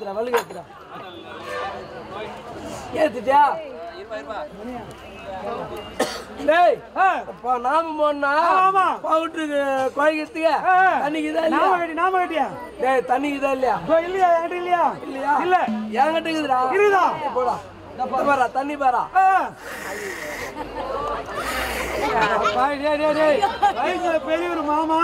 ஏத்துறா ஏத்துட்டியா டேய் அப்ப நாம போனா ஆமா பவுடருக்கு கோயிக்கிறதுக்கு தண்ணிக்குதா இல்லையா நாம கட்டியா டேய் தண்ணிக்குதா இல்லையா இல்லையா என்கிட்ட இல்லையா இல்லையா இல்ல என்கிட்ட இருக்குதுடா இருக்குதா போடா பாரா தண்ணி பாரா டேய் டேய் டேய் டேய் வயசுல பெரியவர் மாமா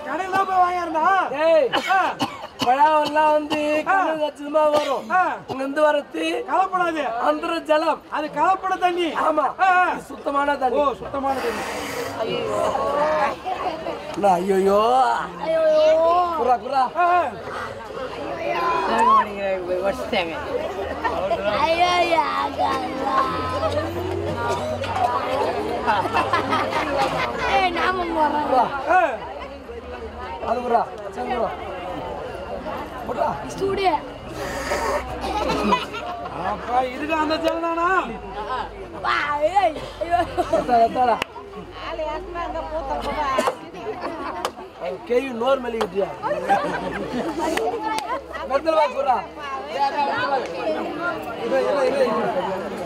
கடையில போய் வாங்கிருந்தா டேய் பழம் வந்து கச்சிதமா வரும் இங்க இருந்து வரது கலப்படாது அந்த ஜலம் அது கலப்பட தண்ணி ஆமா சுத்தமான தண்ணி ஓ சுத்தமான தண்ணி ஐயோ குரா குரா அது குரா சங்குரா அப்பா இதுக்கு அந்த ஜலதானா கேயு நார்மலி இடியா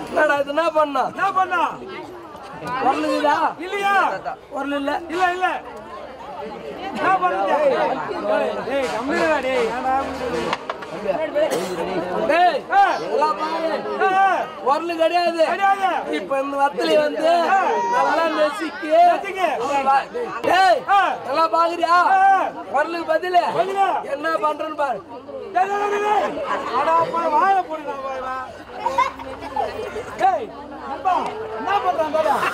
என்னடா இது என்ன பண்ணா வரலுதா இல்லையா வரல இல்ல இல்ல இல்ல என்ன பண்ணுங்க டேய் கம்மிடா டேய் டேய் எல்லாம் பாரு வரல கிடையாது இப்ப இந்த வத்தலி வந்து நல்லா நெசிக்கு டேய் எல்லாம் பாக்குறியா வரலுக்கு பதில என்ன பண்றேன்னு பாரு வாழ போடுறா டேய் என்ன பண்றான்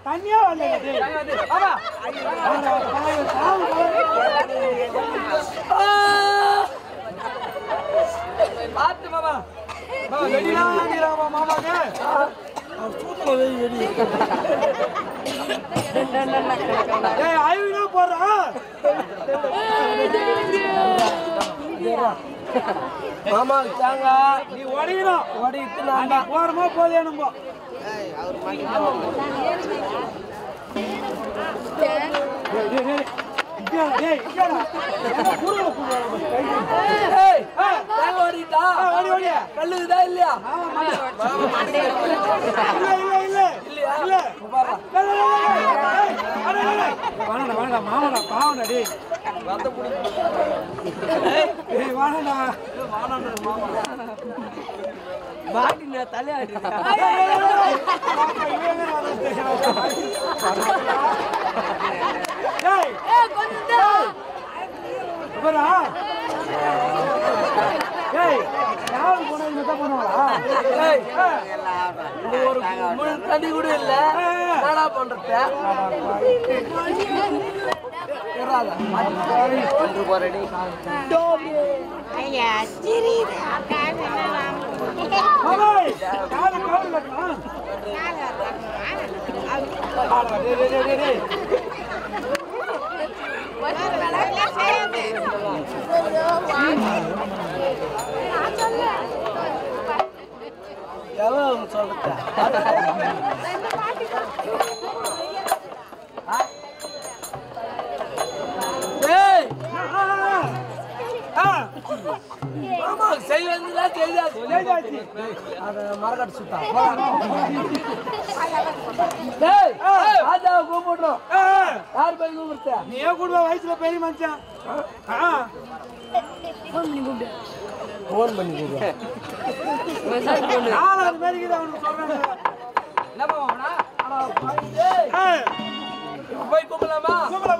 தனியா பார்த்து மாமா மாமாங்க மாமா தாங்க நீ ஓடிக்கணும் ஓடிட்டு நான் போறமா போதேனும்போ கல்லுதா இல்லையா மாமடா பாவடா டேய் வாடா பாடி நான் தலையாடி ஒரு தண்ணி கூட இல்ல என்னடா பண்றது மரக்கட்டு சுத்தா யார் போய் கூப்பிடுத்த நீயே கூடுவா வயசுல பெரிய மனுஷன் போன் பண்ணி கூப்பிடு அது மாதிரி அவனுக்கு சொல்றேன் போய் கூப்பிடலாமா கூப்பிடா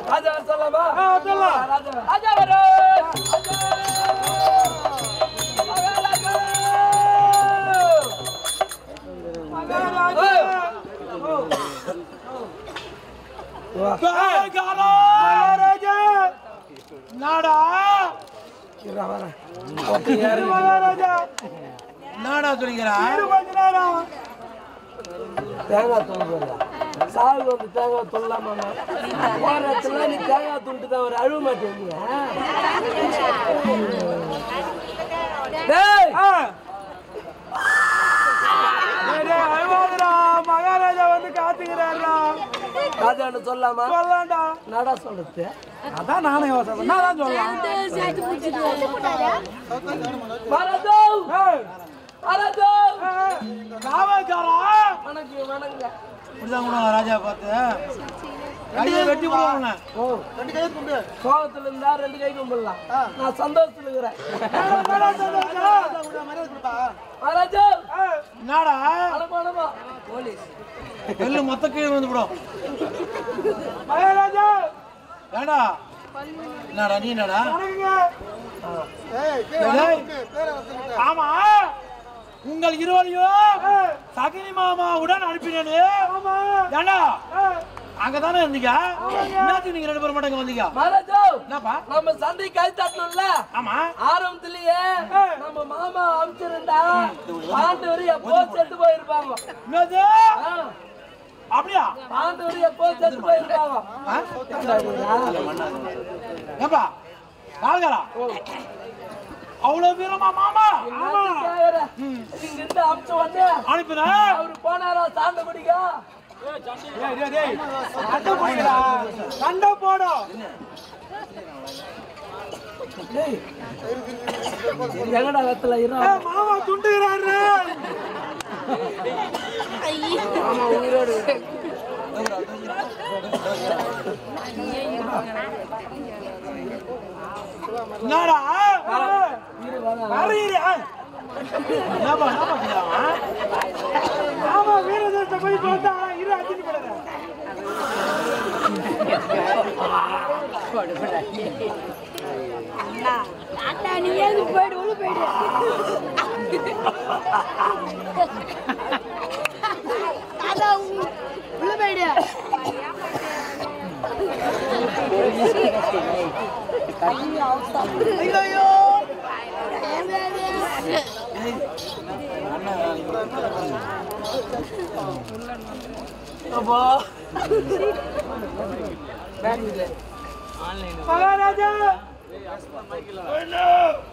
ராஜா சொல்லலாமா ராஜா நாடா நாடா துணிக்கிறா தேங்காய் தூள் சாகு வந்து தேங்காய் துள்ளலாமா போற இடத்துல நீ தேங்காய் துண்டு தான் ஒரு அழுவ மாட்டேங்க மகாராஜா வந்து காத்துக்கிறாரா ராஜான்னு சொல்லாமா சொல்லலாம்டா நடா சொல்றது அதான் நானே யோசனை நான் சொல்லலாம் ராஜா பார்த்து வெட்டி கோபத்துல இருந்தா 2 கை கும்பிடலாம் நான் சந்தோஷத்துல இருக்கிறேன் மொத்த கீழே வந்து விடும் மகாராஜா ஏண்டா என்னடா நீ என்னடா ஆமா உங்கள் இருவரையும் சகினி மாமாவுடன் அனுப்பினேன் ஏண்டா அங்கதானே இருந்தீங்க என்னத்துக்கு நீங்க 2 பேரும் மட்டும் வந்தீங்க மகாராஜா என்னப்பா நம்ம சண்டை கை தட்டணும்ல ஆமா ஆரம்பத்திலேயே நம்ம மாமா அமிச்சிருந்தா பாண்டவர் எப்போ செத்து போயிருப்பாங்க என்னது அப்படியா பாண்டவர் எப்போ செத்து போயிருப்பாங்க ஏப்பா கால்கரா அவ்வளவு வீரமா மாமா இங்க இருந்து அமிச்ச உடனே அனுப்பினா அவரு போனாரா சாண்ட குடிக்கா சண்டை போடும் எங்கடா வெத்தல மாமா துண்டுகிறாரு மாமா உயிரோடு என்னடா ஆமா வீரதேசத்தை போய் பார்த்தா இரு அடிச்சு நீ ஏது போயிடு உள்ள போயிடு தாத்தா உள்ள போயிடு ஐயோ மகாராஜா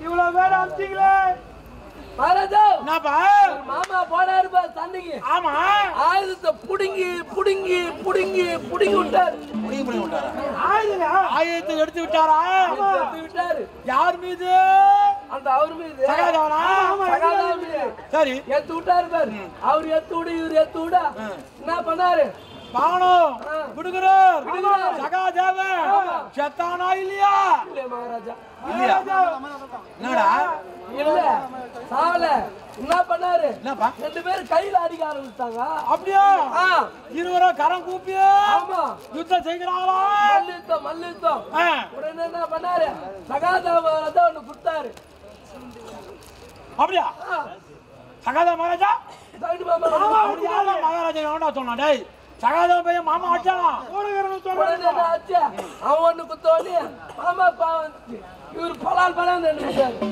இவ்வளவு பேர் அமிச்சிங்களே மகாராஜா என்னப்பா மாமா போனாரு சண்டைக்கு ஆமா ஆயுதத்தை புடுங்கி புடுங்கி புடுங்கி புடுங்கி விட்டாரு ஆயுதத்தை எடுத்து விட்டாரா விட்டாரு யார் மீது அந்த அவர் மீது சரி எத்து விட்டாரு பாரு அவர் எத்து விட இவரு எத்து விட என்ன பண்ணாரு பாவனும் விடுகிறார் சகாதேவன் செத்தானா இல்லையா மகாராஜா இல்லையா என்னடா இல்ல சாவல என்ன பண்ணாரு என்னப்பா 2 பேரும் கையில அடிக்க ஆரம்பிச்சாங்க அப்படியா இருவரும் கரம் கூப்பியே ஆமா யுத்தம் செய்கிறாங்களா மல்யுத்தம் உடனே என்ன பண்ணாரு சகாதேவன் ஒண்ணு கொடுத்தாரு அப்படியா சகாதேவ மகாராஜா மகாராஜா எவன்டா சொன்னா டேய் சகாதேவ பையன் மாமா அடிச்சானா அவன் ஒண்ணு குத்தோனே மாமா பாவம் இவர் பலால்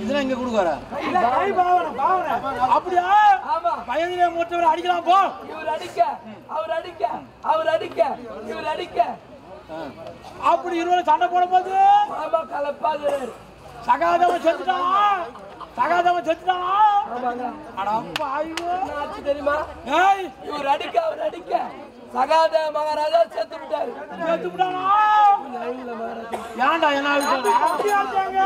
இதெல்லாம் இங்க கொடுக்குற அப்படியா வயதிலே மூத்தவர் அடிக்கலாம் போ இவர் அடிக்க அவர் அடிக்க அவர் அடிக்க இவர் அடிக்க அப்படி இருவரும் சண்டை போடும்போது மாமா கலப்பாகிறாரு. சகாதவன் செத்துட்டான். சகாதவன் செத்துட்டானா? ஆமாங்க. அட அப்பா ஐயோ. என்ன ஆச்சு தெரியுமா? ஏய் இவர் அடிக்க அவர் அடிக்க சகாதேவ மகாராஜா செத்து விட்டாரு. செத்து விட்டானா? ஐயோ மகாராஜா. ஏன்டா என்ன ஆயிட்டாங்க?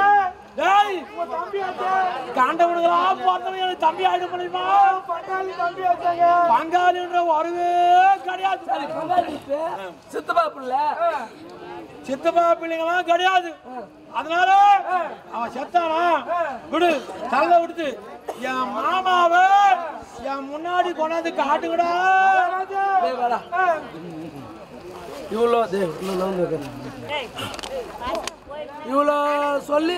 டேய் உங்க தம்பி ஆச்சே. காண்டவனுங்களா பார்த்தவன் எனக்கு தம்பி ஆயிட முடியுமா? பங்காளி தம்பி ஆச்சாங்க. பங்காளின்ற ஒருவே கிடையாது. சரி பங்காளி சித்தப்பா பிள்ளை. சித்தப்பா பிள்ளைங்களாம் கிடையாது. அதனால அவன் செத்தானா விடு, தலை விடுத்து என் மாமாவை என் முன்னாடி கொண்டாந்து காட்டுங்கடா. இவ்வளோ இவ்வளோ சொல்லி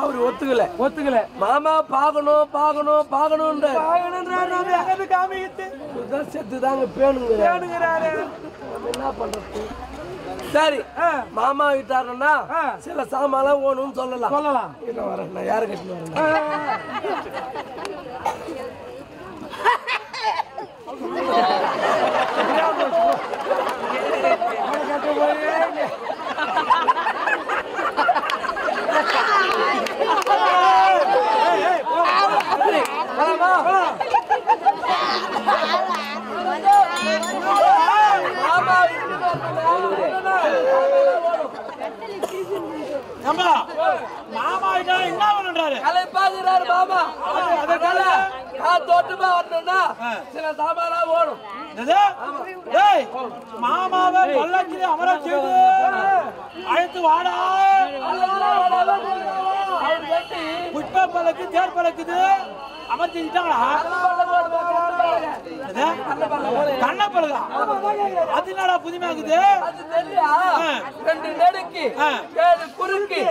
அவரு ஒத்துக்கல. மாமா பாக்கணும் பாக்கணும் பாக்கணும்ன்ற செத்துதாங்க பேணுங்கிறாரு. என்ன பண்றது? சரி மாமா விட்டாருன்னா சில சாமான் ஓணும்னு சொல்லலாம். என்ன வரேன் நான் யாரு கட்டி வரேன்? மாமா என்ன பண்றாரு? கலைப்பாக்குறாரு மாமா. அதனால தோட்டமா வரணும்னா சில சாமானா ஓடும். மாமாவை பல்லக்கிலே அமர செய்து அழைத்து வாடா. புஷ்ப பல்லக்கு தேர் பல்லக்குது அமர்த்திட்டாங்களா? கண்ண பல்லக்கா? அது என்னடா புதுமையாக்குது? ரெண்டு நெடுக்கி 7 குறுக்கி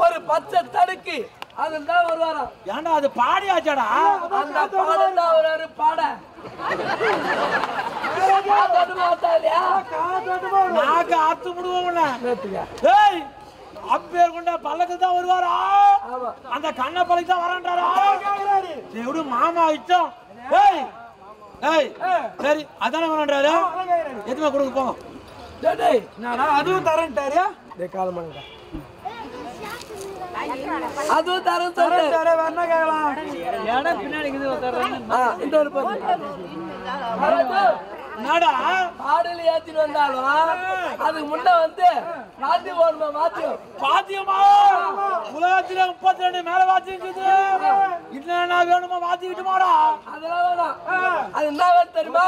ஒரு பச்சை தடுக்கி அதுதான் வருவாராம். ஏன்டா அது பாடியாச்சாடா? அந்த பாடா ஒரு பாட நாக்கு ஆத்து முடுவோம். அப்பேர் கொண்ட பல்லக்கு தான் வருவாரா? அந்த கண்ண பல்லக்கு தான் வரான்றாரா? எப்படி மாமா இஷ்டம். சரி அதானே வேணுன்றாரு. எதுவுமே கொடுக்க போங்க. அதுவும் தரேன்ட்டாரு. காலமானடா அதுவும் தரேன் சொல்லிட்டாரு. வேணா கேட்கலாம். இன்னொரு நாடா பாடல் ஏத்திட்டு வந்தாலும் அதுக்கு முன்ன வந்து வாத்தியம் போடணுமா? வாத்தியமா? உலகத்துல 32 மேல வாத்தியம் இருக்குது. என்ன வேணுமா வாத்திக்கிட்டுமாடா? அதெல்லாம் வேணாம். அது என்ன வேணும் தெரியுமா?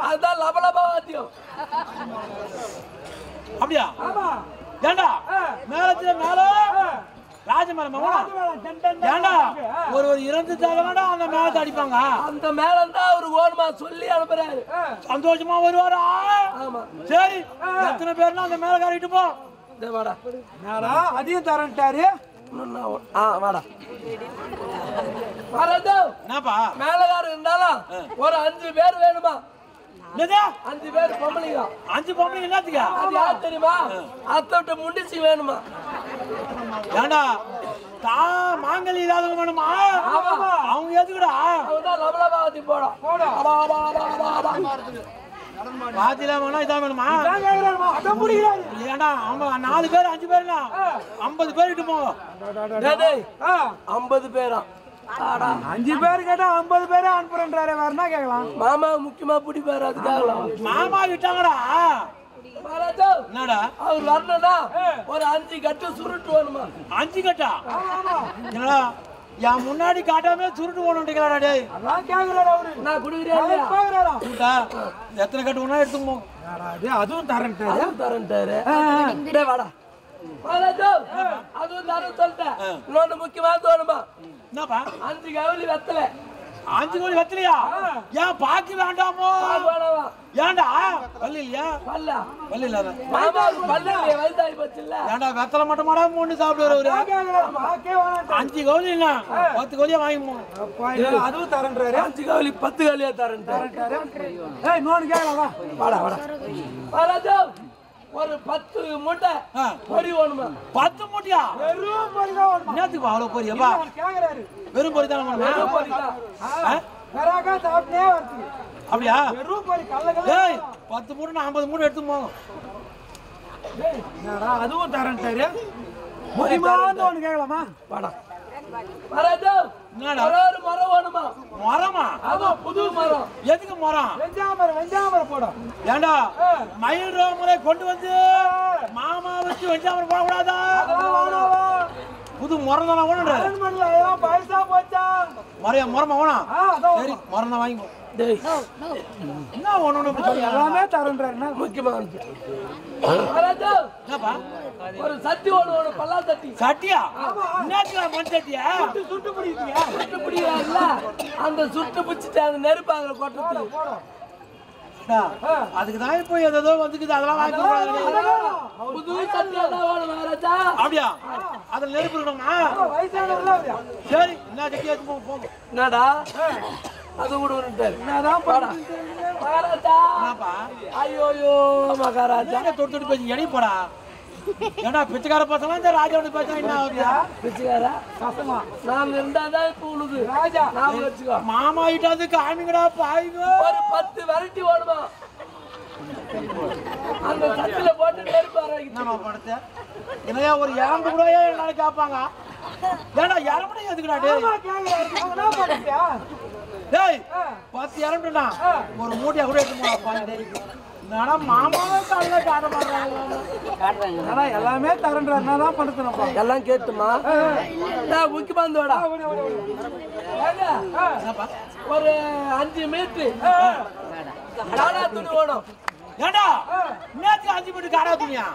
அதுதான் லபலபா வாத்தியம். அப்படியா? ஏண்டா மேலத்துல மேல ராஜமரம் ஏண்டா ஒரு இறந்து தேவைடா அந்த மேலத்தை அடிப்பாங்க. அந்த மேலம் தான் அவரு ஓடுமா சொல்லி அனுப்புறாரு. சந்தோஷமா வருவாரா? சரி எத்தனை பேர்னா அந்த மேல காரிட்டு போ. வாடா அதையும் தரட்டாரு. வாடா வரது. என்னப்பா மேலகாரம் இருந்தாலும் ஒரு 5 பேர் வேணுமா? 5 பேர் பொம்பளைங்க. 5 பொம்பளைங்க என்னத்துக்கு? அது யார் தெரியுமா? அத்தை முண்டிச்சு வேணுமா? ஏண்டா மாங்கலி இல்லாதவங்க வேணுமா? அவங்க எதுக்குடா? அவங்கதான் லபலபா வாத்தி போடும். வாத்திலாம் வேணா இதான் வேணுமா? ஏண்டா அவங்க 4 பேர் 5 பேர்னா 50 பேர் இட்டு போங்க. 50 பேரா? 5 பேர் கேட்டா 50 பேரே அனுப்புறேன்றாரு. வேற என்ன கேட்கலாம்? மாமா முக்கியமா பிடிப்பாரு. அதுக்காக மாமா விட்டாங்கடா. என்னடா அவர் வரணும்னா ஒரு 5 கட்டு சுருட்டு வேணுமா? 5 கட்டா? என்னடா என் முன்னாடி காட்டாமே சுருட்டு போகணுன்றீங்களா? டேய் அதான் கேக்குறாரு அவரு. நான் குடுக்குறேன். எத்தனை கட்டு ஒண்ணா எடுத்துங்க. அதுவும் தரேன்ட்டாரு. வாடா அதுவும் தரேன் சொல்லிட்டேன். இன்னொன்னு முக்கியமான தோணுமா? என்னப்பா? 5 கவலி வெத்தலை. 5 கோடி வெத்தலையா? ஏன் பாக்கி வேண்டாமோ? ஏன்டா பல்லு இல்லையா? பல்லு இல்லாத வயதாகி போச்சு இல்ல. ஏன்டா வெத்தலை மட்டும் மாடா 3 சாப்பிடுவாரு அவரு. 5 கோழி இல்ல 10 கோழியா வாங்கிப்போம். அதுவும் தரேன்றாரு. 5 கோழி 10 கோழியா தரேன்றாரு. இன்னொன்னு கேட்கலாம். வாடா ஒரு 10 மூட்டை பொரி வேணுமா? 10 மூட்டையா? வெறும் பொரி தான் வேணுமா? என்னத்துக்கு அவ்வளவு பொரியப்பா? கேக்குறாரு. வெறும் பொரி தான் வேணுமா? வெறும் பொரி தான். கராகா சாப்பிட்டே வருது. அப்படியா? வெறும் பொரி கல்ல கல்ல. ஏய் 10 மூட்டை 50 மூட்டை எடுத்து போங்க. அதுவும் தரேன்ட்டாரு. ஒண்ணு கேட்கலாமா? வாடா மராஜா ஒரு மரம் வேணுமா? மரமா? அதான் புது மரம். எதுக்கு மரம்? வெஞ்சாமரம் போடும். ஏண்டா மயில் ரோமரை கொண்டு வந்து மாமா வச்சு வெஞ்சாமரம் போடக்கூடாதா? புது மரம் தானே வேணும். பைசா போச்சா மரமா வேணும். சரி மரம் தான் வாங்கிக்கோ. என்ன ஒண்ணு எல்லாமே தரேன்றாரு. முக்கியமானது மராஜா ஒரு சட்டி ஒண்ணு பல்லா சட்டி. சட்டியா? மண் சட்டியா? சுட்டு பிடிக்கல. அந்த சுட்டு பிடிச்சிட்டு அந்த நெருப்பு அதுல கொட்டத்து. அதுக்குதான் இப்போ ஏதோ வந்துக்குது. அதெல்லாம் வாங்கி புது சட்டி அதான் வேணும் மகாராஜா. அப்படியா? அதுல நெருப்பு இருக்கணுமா? சரி என்ன சட்டி எடுத்து போங்க. என்னடா அது கூட விட்டாரு. என்னதான் போடா மகாராஜா. ஐயோ மகாராஜா தொட்டு பேசி எடை போடா. ஏன்னா பிச்சைக்கார பசங்க இந்த ராஜாவோட பேசுனா என்ன ஆகுது? பிச்சைக்காரா பசங்க நாம இருந்தாதான் இப்ப உனக்கு ராஜா நாம வச்சுக்கோ. மாமா கிட்டாது காமிங்கடா பாய்ங்க. ஒரு 10 வெரைட்டி ஓடுமா அந்த சட்டில போட்டு நெருப்பு நம்ம படத்தை என்னையா ஒரு இறந்து கூட என்னால கேட்பாங்க. ஏன்னா இறம்புட எதுக்குடா டேய் 10 இறண்டுனா ஒரு மூட்டையா கூட எடுத்து மாமாவே காலைல காட்ட மாட்டாங்க. எல்லாமே தரேன்றாருதான் படுத்துனப்பா. எல்லாம் கேட்டுமா முக்கியமா இருந்தோடா ஒரு 5 மீட்டர் காடா துணி ஓடும். ஏண்டா நேற்று 5 மீட்டர் காடா துணியா?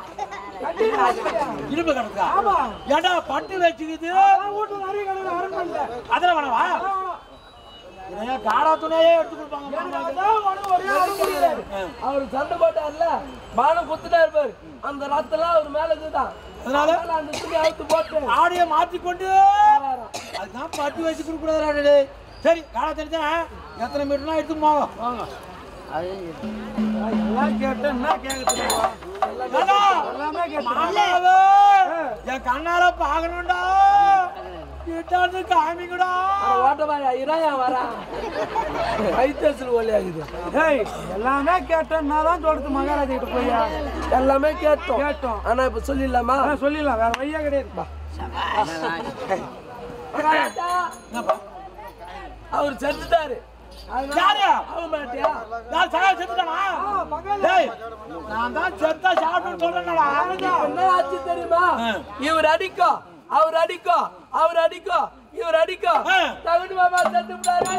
இரும்பு கிடக்கா? ஏண்டா பட்டு வச்சுக்குது அதெல்லாம் வேணவா? காடா துணையே எடுத்து கொடுப்பாங்க. அவரு சண்டை போட்டார்ல பானம் குத்துட்டா இருப்பாரு. அந்த ரத்தெல்லாம் அவர் மேல இதுதான். அதனால அந்த துணி அவுத்து போட்டு ஆடிய மாத்திக்கொண்டு அதுதான் பட்டு வச்சு கொடுக்கூடாது. சரி காடா தெரிஞ்சா எத்தனை மீட்டர்னா எடுத்து போங்க. வாங்க எல்லாம் கேட்டேன். என்ன கேட்க என் கண்ணால பாக்கணும்டா. கிட்டாந்து காமிங்கடா. ஓட்டமாயா இராயா வரா வைத்தேசல் ஒல்லியாகுது. எல்லாமே கேட்டேன். நான் தான் சொல்றது மகாராஜா கிட்ட போய் எல்லாமே கேட்டோம். ஆனா இப்ப சொல்லிடலாமா? சொல்லிடலாம். வேற வழியா கிடையாதுப்பா. அவர் செத்துட்டாரு. நான் தான் செத்தா சாப்பிட்டு சொல்றேன்டா. என்ன ஆச்சு தெரியுமா? இவர் அடிக்கோ அவர் அடிக்கோ அவர் அடிக்கோ இவர் அடிக்கோ தகுதி மாமா செத்து விட்டாரு.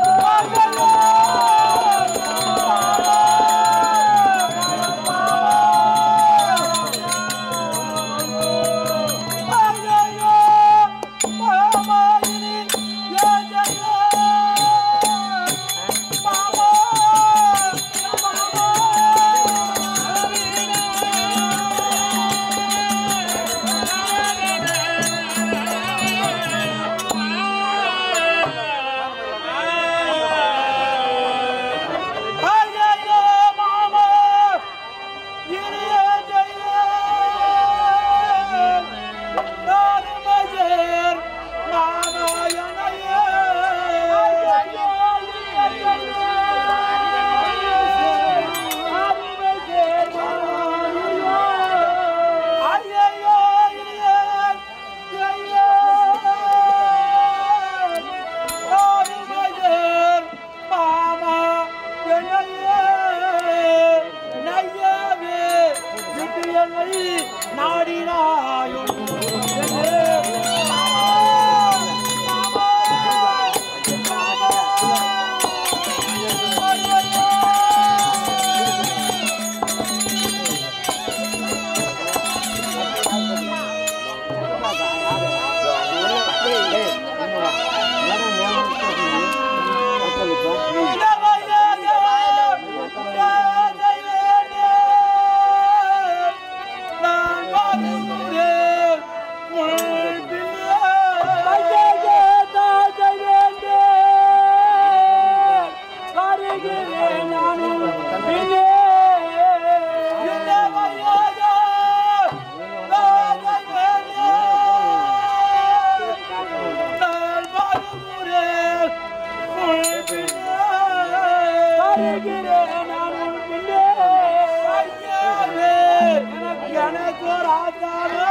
எனக்கு ஒரு ஆத்தாரோ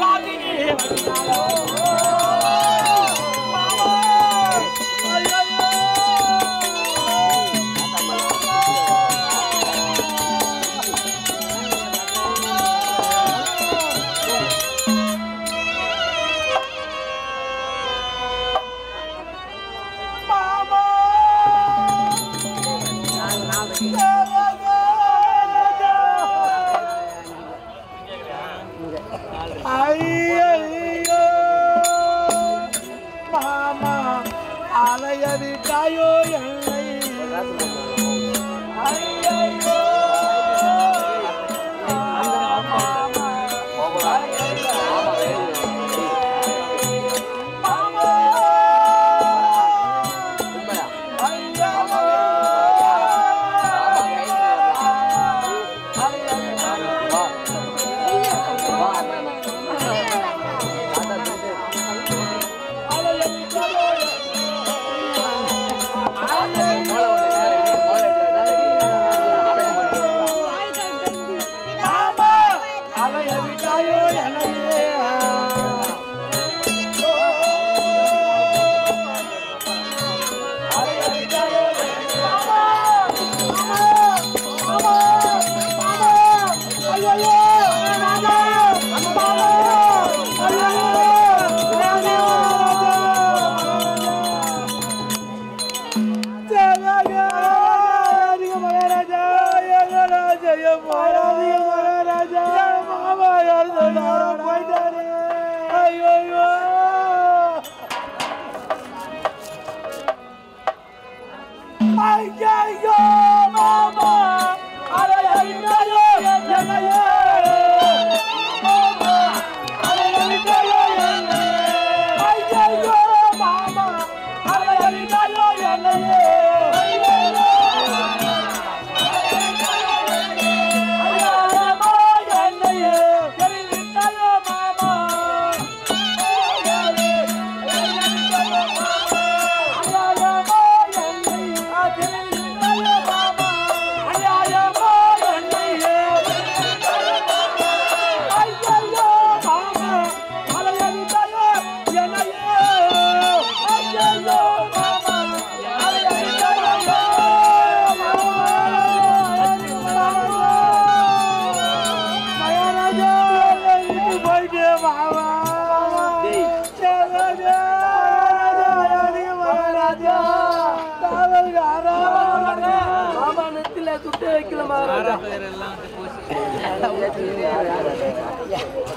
பாதினி மாமா அலைய விட்டாயோ என்னை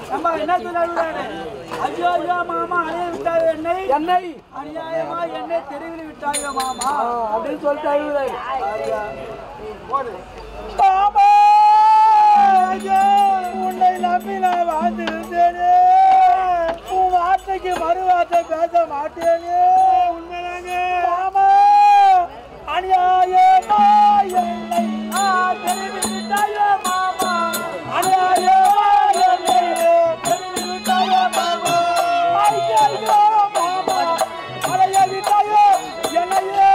ஐயோ என்ன சொல்றாரு? ஐயோ ஐயோ மாமா அலைய விட்டாயோ என்னை அநியாயமா என்னை தெருவில் விட்டாயோ மாமா அப்படின்னு சொல்லிட்டாரு. மாமா உன்னை நம்பி நான் வாழ்ந்திருந்தேனே, உன் வார்த்தைக்கு மறு வார்த்தை பேச மாட்டேனே. உண்மைதாங்க மாமா, அநியாயமா என்னை தெருவில் விட்டாயோ மாமா, அநியாயமா என்னை தெருவில் விட்டாயோ மாமா, ஐயோ மாமா அலைய விட்டாயோ என்னையே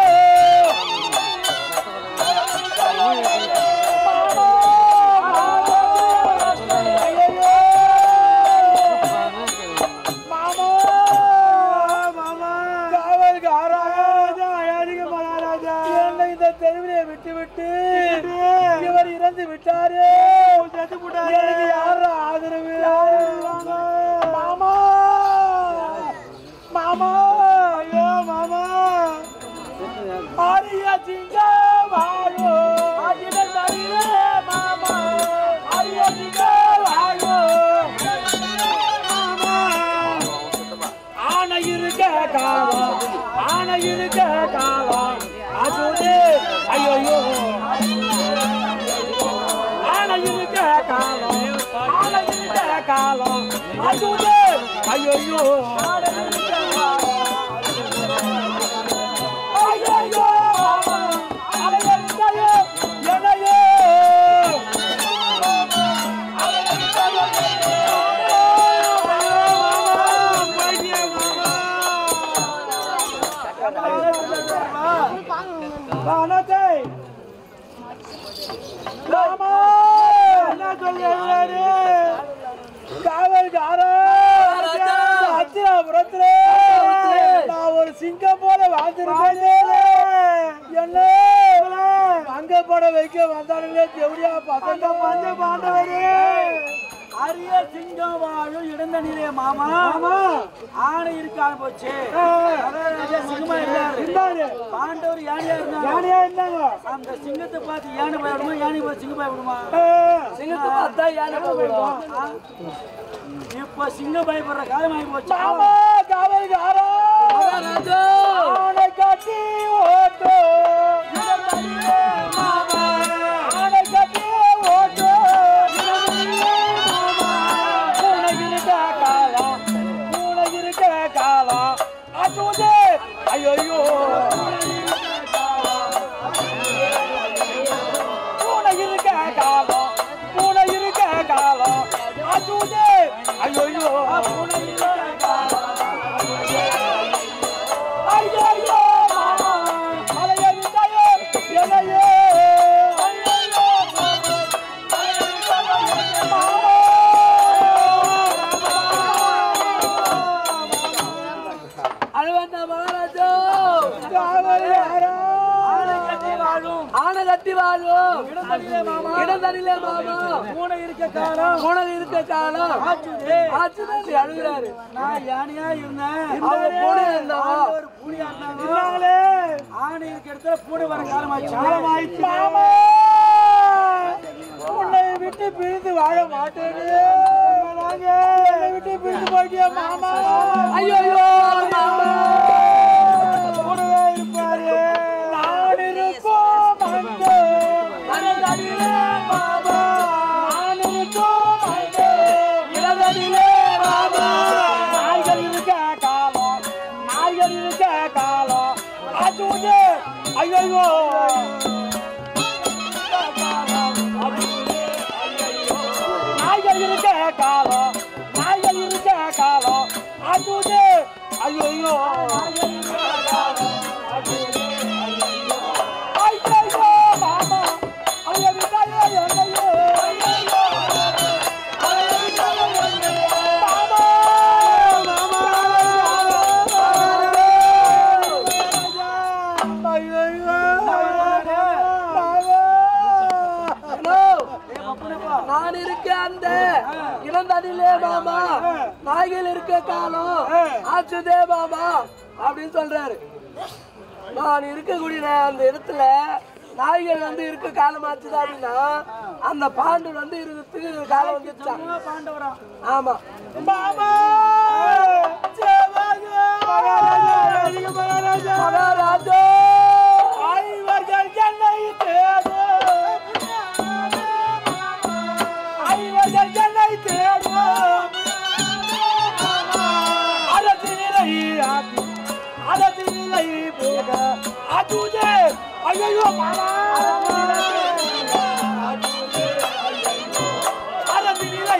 இவர் இறந்து விட்டாரே, யார ஆதரவு மாமா மாமா ஐயோ மாமா ஆரிய சிங்க வாழோ மாமா ஆரிய சிங்க வாழோ மாமா ஆனை இருக்க காலம் ஆனை இருக்க காலம் அதுவே ஐயோ ஆனை இருக்க காலம் ஆனை இருக்க காலம் அதுவே ஐயோ ஐயோ அலையோ என்னையோ என்ன சொல்ல தங்க போல வாழ்ந்துருக்கே என்ன அங்க போட வைக்க வந்தானுங்களே தேவடியா பசங்க பஞ்ச பாண்டவரே அரிய சிங்கம் வாழும் இடந்த நிலைய மாமா ஆணை இருக்கான்னு போச்சு சிங்கமா இருந்தாரு பாண்டவர் யானையா இருந்தாங்க அந்த சிங்கத்தை பார்த்து யானை பயப்படுமா யானை போய் சிங்கம் பயப்படுமா சிங்கத்தை பார்த்தா யானை பயப்படுமா இப்ப சிங்கம் பயப்படுற காலம் ஆகி போச்சு ஆணை காட்டி ஓட்டோ ஆணை காட்டி ஓட்டோ ஐயோ பூனை இருக்க காலம் பூனை இருக்க காலம் அச்சூதே ஐயோ பூனை இருக்க காலம் ஐயோ அலையே விட்டாயோ எலையே ஆனை கட்டி வாழும் இடந்தனிலே மாமா பூனை இருக்க காலம் ஆச்சுதான் அழுகிறாரு நான் யானையா இருந்தேன் ஆணை இருக்க இடத்துல பூனை வர காலம் ஆயிடுச்சு மாமா உன்னை விட்டு பிரிந்து வாழ மாட்டேன் விட்டு பிரிந்து போயிட்டியா மாமா ஐயோ மாமா கூடவே இருப்பாரு நான் இருப்போம் நாய்கள் இருக்க காலம் ஐயோ நாய்கள் இருக்க காலம் அதுவே ஐயோ மாமா ஐயோ விட்டாயோ நான் இருக்க அந்த இளந்தனிலே மாமா நாய்கள் இருக்க காலம் ஆச்சுதே மாமா அப்படின்னு சொல்றாரு. நான் இருக்கக்கூடிய அந்த இடத்துல நாய்கள் வந்து இருக்க காலம் ஆச்சுதா அப்படின்னா அந்த பாண்டு வந்து இருக்கிறதுக்கு காலம் வந்துச்சான். ஆமா மகாராஜா ஐவர்கள் சென்னை தேடோ ஐவர்கள் சென்னை தேடோ அதத்தினை போக அதுதே ஐயோ மாமா அதத்தினை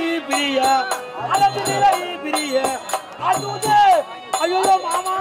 பிரிய அதுதே ஐயோ மாமா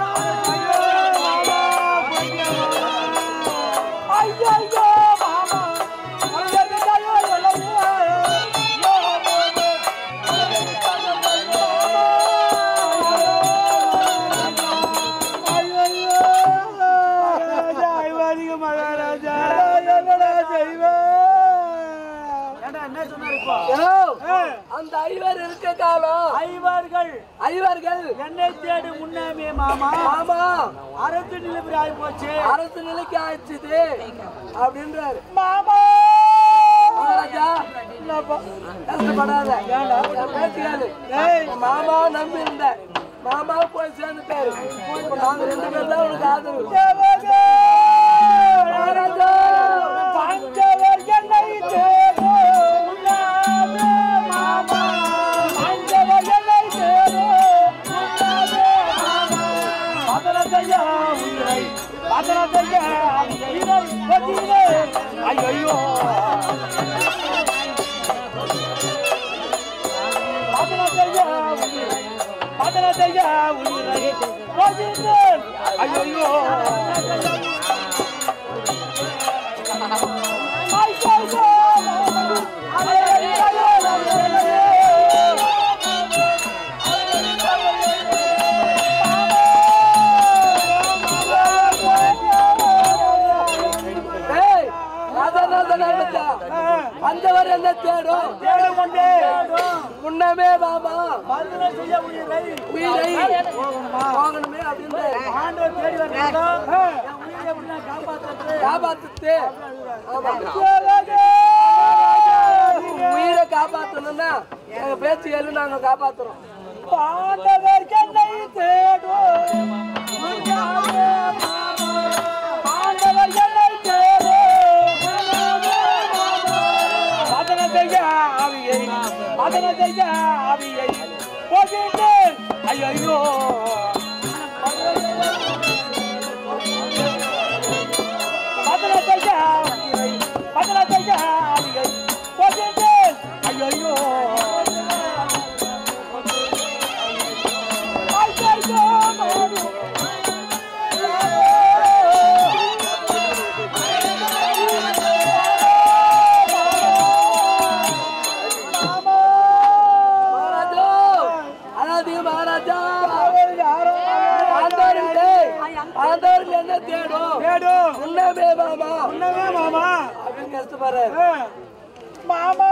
அந்த ஐவர் இருக்க காலம் ஐவர்கள் என்னை தேடி முன்னாமே மாமா அரசு நிலைக்கு ஆகி போச்சு அரசு நிலைக்கு ஆயிடுச்சு அப்படின்றாரு மாமா. கஷ்டப்படாத மாமா நம்பி இருந்த மாமா போய் சேர்ந்துட்டாரு. நாங்க 2 பேர் தான் உனக்கு ஆதரவு. பஞ்சவர் என்னை தேடோ மாமா பஞ்சவர் என்னை தேடோ பதனத்தையா உயிரை ஐயோ பதனத்தையா உயிரை ஐயோ முன்னமே மாமா மதுரை செய்ய உயிரை வாங்கணுமே அப்படின்னு ஆண்டவர் தேடி வந்தா உயிரை எப்படி காப்பாத்துட்டு உயிரை காப்பாத்தணும்னா எங்க பேச்சு எழு நாங்க காப்பாத்துறோம். ஆண்டவர் என்னை தேடும் ஆண்டவர் என்னை தேடும் மதன செய்ய ஆவியை போகிட்டு ஐயோ மதன செய்ய ஆவியை போகிட்டு ஐயோ என்ன தேடும் உன்னமே மாமா அப்படின்னு கஷ்டப்பாரு. மாமா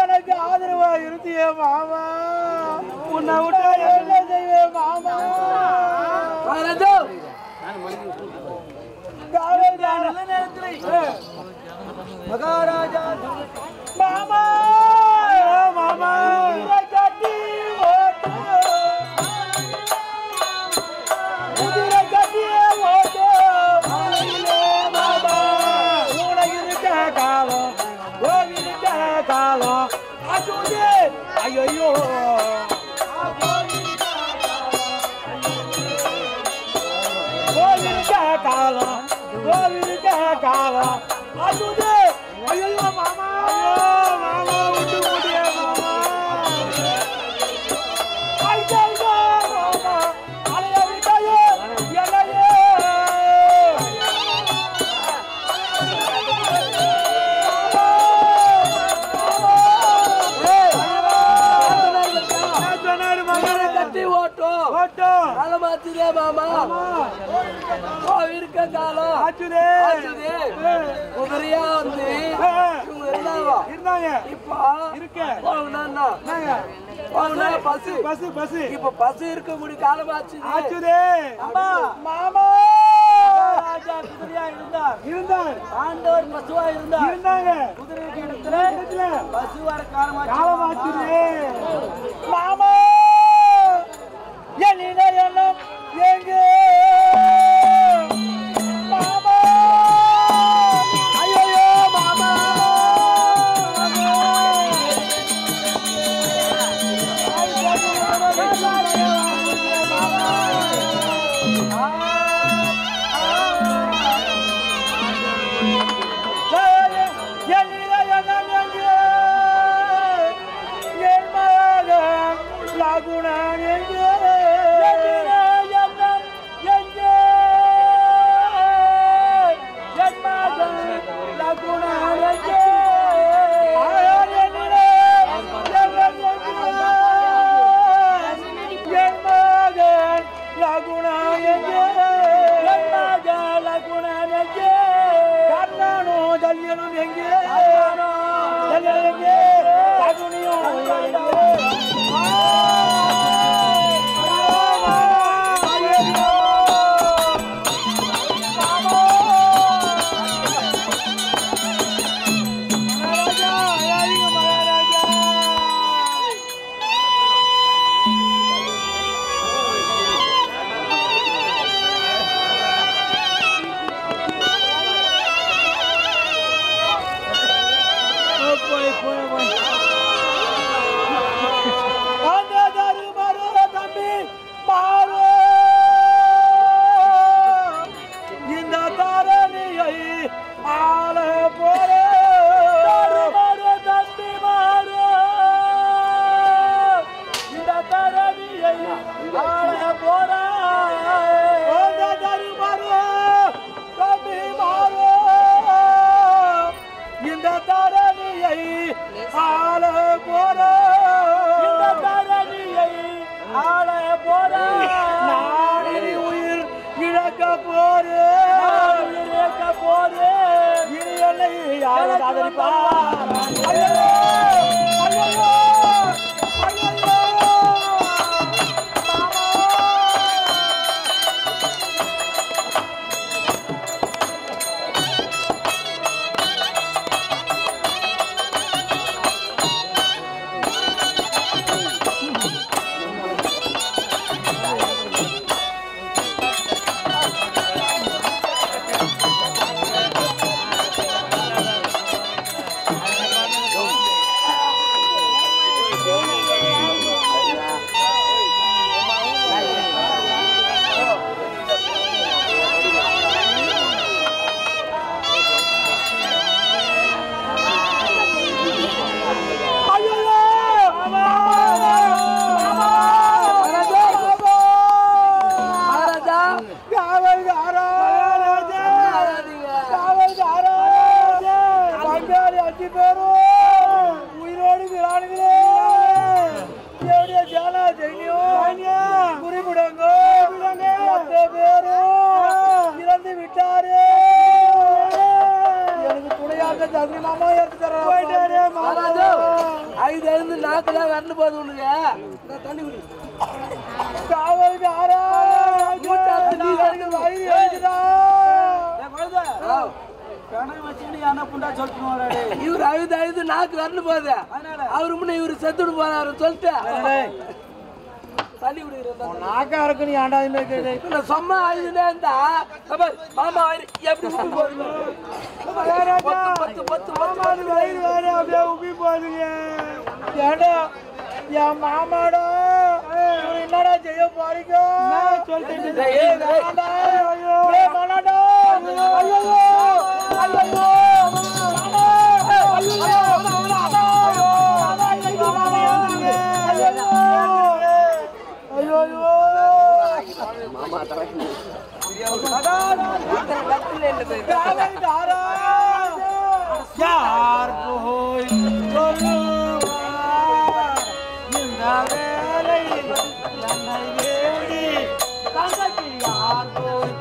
எனக்கு ஆதரவா இருந்தியே மாமா உன்னை விட்டா என்ன செய்வேன் மாமா மகாராஜா நல்ல நேரத்தில் மகாராஜா மாமா மாமா கட்டி ஓட்டு குதிரை கட்டியே ஓட்டு மாமா உனக்கு காலம் கோவிலுக்க காலம் அசுதே ஐயோ கோவிலுக்க காலம் அசுதே ஐயோ மாமா மாமா விட்டு முடிய மாமா ஐயோ மாமா அலைய விட்டாயே என்னையே கட்டி ஓட்டும் காலமாச்சுதே மாமா இருக்க காலம் ஆச்சுதே குதிரையா வந்து இவங்க இருந்தாங்க இப்ப இருக்க பசு இப்ப பசு இருக்கக்கூடிய காலமாச்சு ஆச்சுதே மாமா ராஜா குதிரையா இருந்தார் ஆண்டவர் பசுவா இருந்தாங்க குதிரைக்கு இடத்துல பசு வர காலமாச்சு மாமா எல்லாம் எங்க மாமா ஐயோ மாமா இவர் அழுது அழுது நாக்கு வரணும் போது அவரு முன்ன இவரு செத்துடு போறாரு சொல்லிட்டு தண்ணி குடிக்கிறேன் நாக்கா இருக்கு நீ ஆண்டா சும்மா அழுதுனே இருந்தா மாமா எப்படி ஏண்டா என் மாமாடா என்னடா செய்ய போறீங்க யார் போய் இந்த வேலையில் என்னை வேண்டி தந்தைக்கு யார் போய்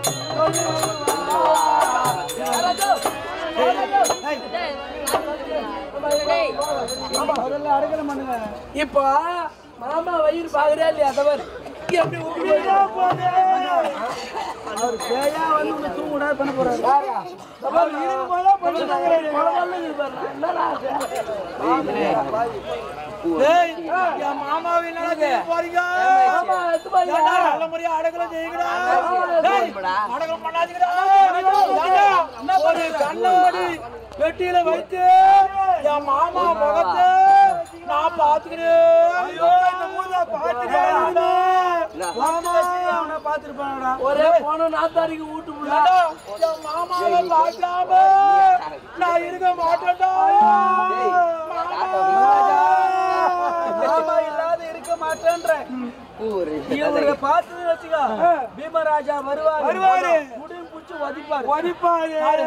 இப்போ மாமா வயிறு பாக்குறா இல்லையா தவறு எப்படி அவர் பேயா வந்து தூங்கூடாது பண்ண போறாரு மாமாவின் நல்ல முறையா அடக்கலம் செய்யுங்கடா அடக்கம் பண்ணாதீங்கடா ஒரு கண்ணாடி வெட்டியில வைத்து என் மாமா முகத்தை நான் பாத்துக்கிறேன் ஒரே போன நாத்தாரிக்கு வீட்டு மாமாவை பார்க்காம நான் இருக்க மாட்டேன்டா மாமா இல்லாத இருக்க மாட்டேன்றேன் இவரை பார்த்தது வச்சுக்கோ பீமராஜா வருவாரு முடிவு புடிச்சு வதிப்பாரு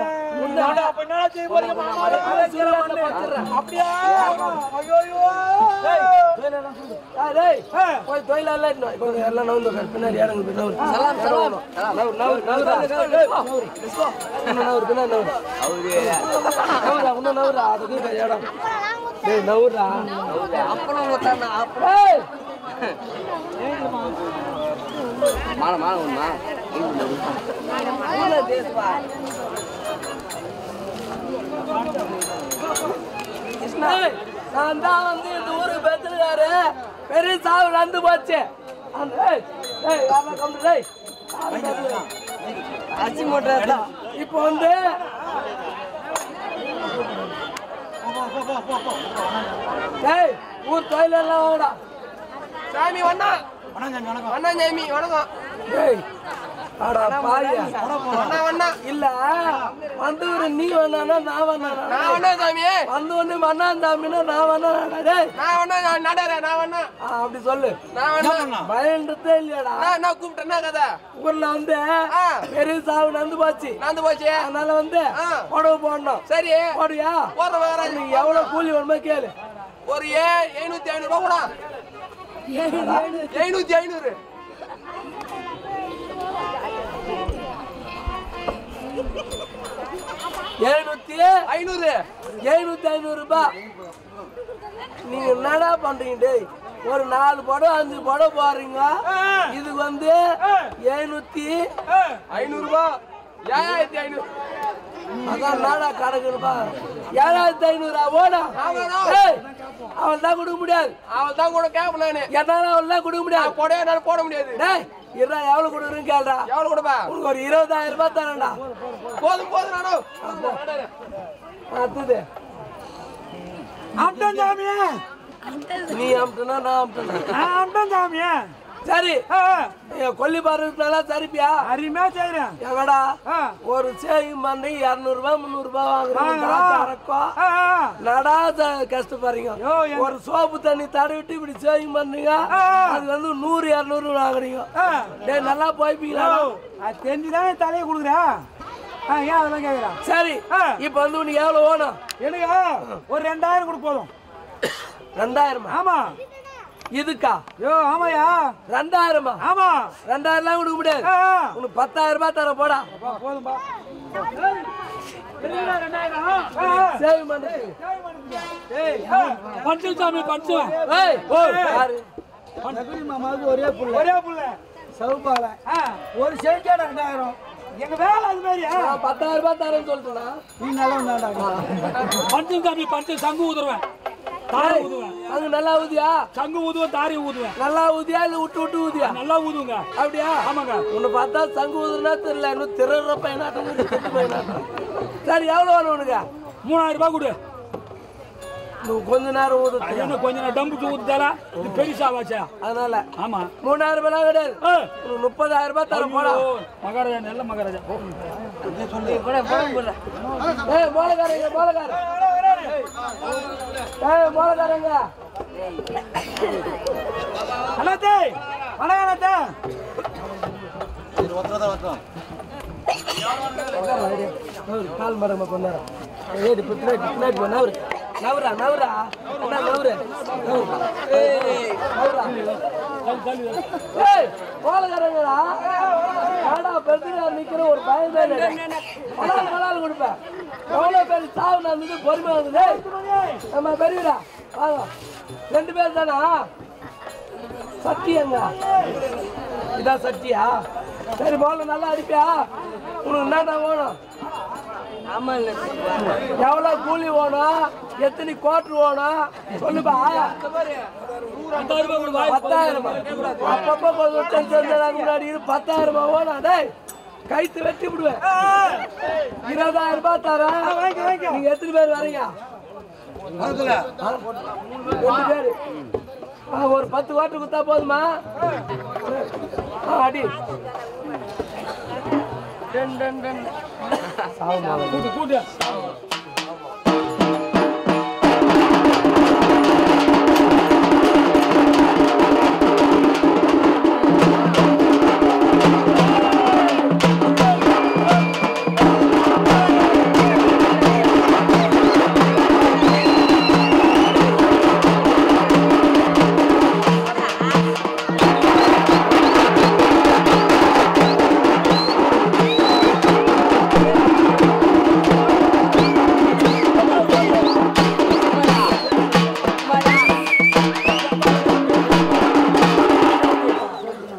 அப்படியா போய் தொழிலாள எல்லாம் நவுந்து பின்னாடி இறங்கு நவுரா அதுக்கு இடம் நவுரா நான் தான் வந்து இந்த ஊருக்கு பெற்றுக்காரு பெரிய சாவு நடந்து போச்சு இப்போ வந்து ஊர் கோயில் எல்லாம் வாங்கடா சாமி வண்ணா வண்ணா சாமி வணக்கம் இல்ல வந்து நீ வேணா நான் வேணா சாமி வந்து ஒண்ணு மண்ணா சாமின்னா நான் வேணா அப்படி சொல்லு பயன்றதே இல்லையாடா நான் கூப்பிட்டேன்னா கதை ஊர்ல வந்து பெரிய சாவு நடந்து போச்சு அதனால வந்து புடவை போடணும் சரி போடுயா நீ எவ்வளவு கூலி வேணுமோ கேளு ஒரு 700-500 ரூபா கூட 700 700 ரூபாய் நீங்க என்னடா பண்றீங்க ஒரு 4 படம் 5 படம் போறீங்க இதுக்கு வந்து 700-500 ரூபாய் 7500 அதான் நாடா கணக்குப்பா 7500 ஓடா அவள் தான் கொடுக்க முடியாது அவள் தான் கூட கேட்ப நானு என்னால அவள் தான் கொடுக்க முடியாது போட என்னால போட முடியாது இருடா எவ்வளவு கொடுக்குறேன்னு கேளுடா எவ்வளவு கொடுப்பா உனக்கு ஒரு 20000 ரூபாய் தரேன்டா போதும் நானும் அடுத்தது நீ அமுட்டுனா நான் அமுட்டுனா நான் அம்டன் சாமியா சரி கொல்லி பாருனால சரிப்பியா அருமையா செய்யறேன் எங்கடா ஒரு சேய் மண்ணி 200 ரூபாய் 300 ரூபாய் வாங்குறோம் நடா கஷ்டப்படுறீங்க ஒரு சோப்பு தண்ணி தடவிட்டு இப்படி சேய் பண்ணுங்க அது வந்து 100 200 வாங்குறீங்க டேய் நல்லா போய்ப்பீங்களா அது தெரிஞ்சுதான் தலையை கொடுக்குறேன் ஏன் அதெல்லாம் கேட்குறேன் சரி இப்போ வந்து உனக்கு எவ்வளோ வேணும் எனக்கு ஒரு 2000 கொடுக்க போதும் 2000 ஆமா இதுக்கா ஆமாயா 2000 ஆமா 2000 கொடுக்க முடியாது உனக்கு 10000 ரூபாய் தர போடா போதும்பா பஞ்சு சாமி பஞ்சு மாமாவுக்கு ஒரே புள்ள சவுப்பால ஒரு செஞ்சா 2000 எங்க வேலை அது மாதிரி 10000 ரூபாய் தரேன்னு சொல்லிட்டுனா நீ நல்லா பஞ்சு சாமி பஞ்சு சங்கு ஊதுருவேன் தாரி ஊதுவேன் அங்க நல்லா ஊதியா சங்கு ஊதுவேன் தாரி ஊதுவேன் நல்லா ஊதியா இல்ல விட்டு ஊதியா நல்லா ஊதுங்க அப்படியா ஆமாங்க உன்னை பார்த்தா சங்கு ஊதுனா தெரியல இன்னும் திருற பையனாட்டம் சரி எவ்வளவு வேணும் உனக்கு 3000 ரூபாய் கொடு கொஞ்ச நேரம் ஊது என்ன கொஞ்ச நேரம் டம்பு ஊதுதால இது பெருசா வாச்சா அதனால ஆமா 3000 ரூபாய் கிடையாது 30000 ரூபாய் தர போடா மகாராஜா நல்ல மகாராஜா சொல்லு ஏய் மோளகாரங்க மோளகாரங்க அண்ணாத்தே அண்ணாத்தே கால் மரமா கொண்டாரு ஏடி பின்னாடி போ நவரா அண்ணா நவரு ஏய் மோளகாரங்களா ஆடா பெருசுல நிக்கிற ஒரு பையன் தான் கொடுப்பேன் எவ்வளோ பேர் சாவு நடந்தது பொறுமை வந்தது நம்ம பெரியடா வாங்க 2 பேர் தானா சத்தியங்க இதான் சத்தியா சரி போல நல்லா அடிப்பியா உனக்கு என்னடா வேணும் எவ்வளோ கூலி வேணும் எத்தனை கோட்டர் வேணும் சொல்லுப்பா 10000 அப்பப்போ முன்னாடி 10000 வேணும் டேய் கைத்து வெட்டி விடுவேன் 20000 ரூபாய் தரேன் நீங்க எத்தனை பேர் வரீங்க 2 பேர் ஒரு 10 வாட்டர் குத்தா போதுமா அடி கூட்டு